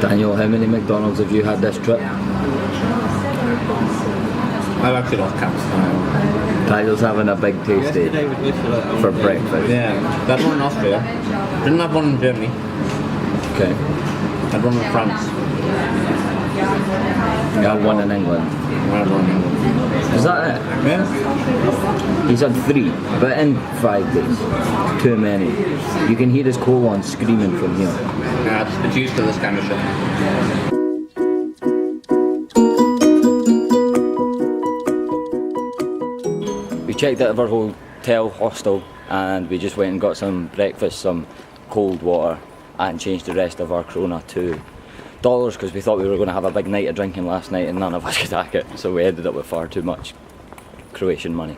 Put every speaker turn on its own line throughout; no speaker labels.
Daniel, how many McDonald's have you had this trip?
I've actually lost count.
Daniel's having a big tasty for breakfast.
Yeah, that one in Austria. Didn't have one in Germany.
Okay.
Had one in France.
You had one in England.
Had one in England.
Is that it?
Yeah.
He's had 3, but in 5 days. Too many. You can hear his colon screaming from here.
Yeah, it's used to this kind of shit.
We checked out of our hotel hostel and we just went and got some breakfast, some cold water, and changed the rest of our krona to dollars because we thought we were going to have a big night of drinking last night and none of us could hack it, so we ended up with far too much Croatian money.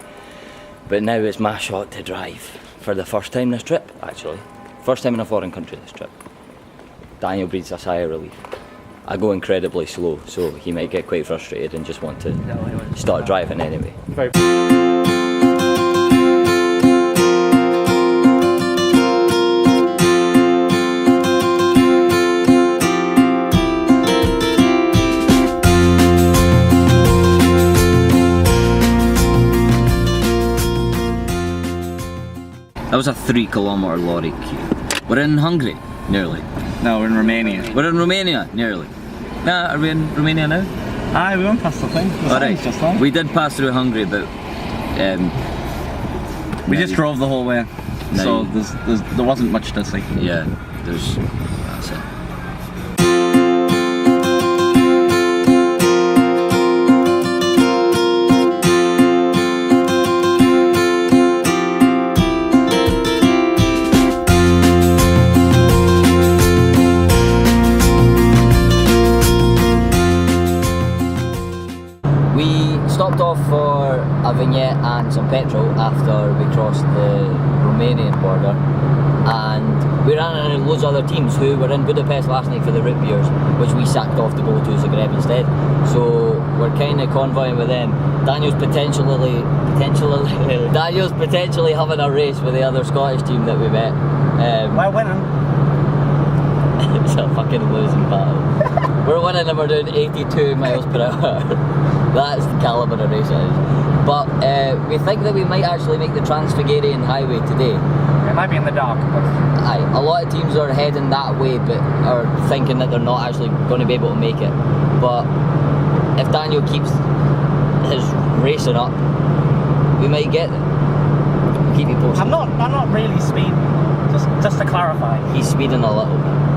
But now it's my shot to drive for the first time this trip, actually. First time in a foreign country this trip. Daniel breathes a sigh of relief. I go incredibly slow, so he might get quite frustrated and just want to start driving anyway. That was a 3-kilometre lorry queue. We're in Hungary, nearly.
No, we're in Romania.
We're in Romania, nearly. Nah, are we in Romania now?
Aye, we went past the thing.
Alright, we did pass through Hungary, but
we just drove the whole way, so there wasn't much to see.
Yeah, that's it. Stopped off for a vignette and some petrol after we crossed the Romanian border, and we ran into loads of other teams who were in Budapest last night for the root beers, which we sacked off to go to Zagreb instead. So we're kind of convoying with them. Daniel's potentially having a race with the other Scottish team that we met.
We're winning.
It's a fucking losing battle. We're winning and we're doing 82 miles per hour. That's the calibre of race it is. But we think that we might actually make the Trans-Figarian Highway today.
It might be in the dark, but...
Aye, a lot of teams are heading that way but are thinking that they're not actually going to be able to make it. But if Daniel keeps his racing up, we might get it. Keep you posted.
I'm not really speeding. Just to clarify.
He's speeding a little bit.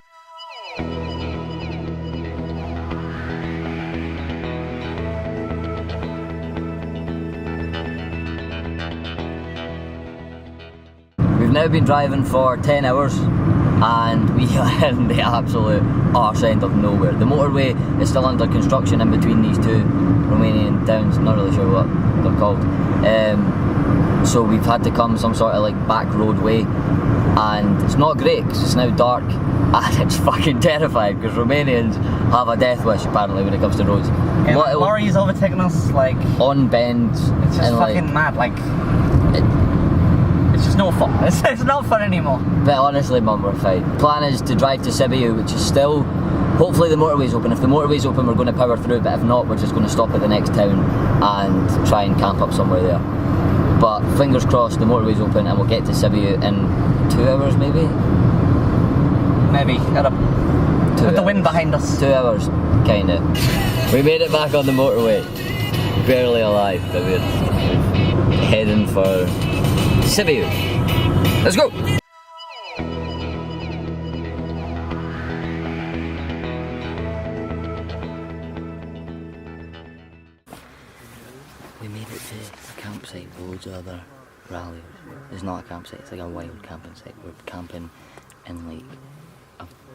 We've now been driving for 10 hours and we are in the absolute arse end of nowhere. The motorway is still under construction in between these two Romanian towns, not really sure what they're called. So we've had to come some sort of like back road way, and it's not great because it's now dark and it's fucking terrifying because Romanians have a death wish apparently when it comes to roads.
Yeah, lorries overtaking us like
on bends.
It's just fucking mad. Like it's just no fun. It's not fun anymore.
But honestly, Mum, we're fine. Plan is to drive to Sibiu, which is still, hopefully the motorway's open. If the motorway's open, we're going to power through, but if not, we're just going to stop at the next town and try and camp up somewhere there. But fingers crossed, the motorway's open and we'll get to Sibiu in 2 hours, maybe?
Maybe. With the wind behind us.
2 hours, kinda. We made it back on the motorway. Barely alive, but we're heading for Sibiu. Let's go! We made it to a campsite with loads of other rallies. It's not a campsite, it's like a wild camping site. We're camping in like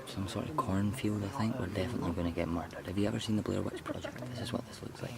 some sort of cornfield, I think. We're definitely going to get murdered. Have you ever seen the Blair Witch Project? This is what this looks like.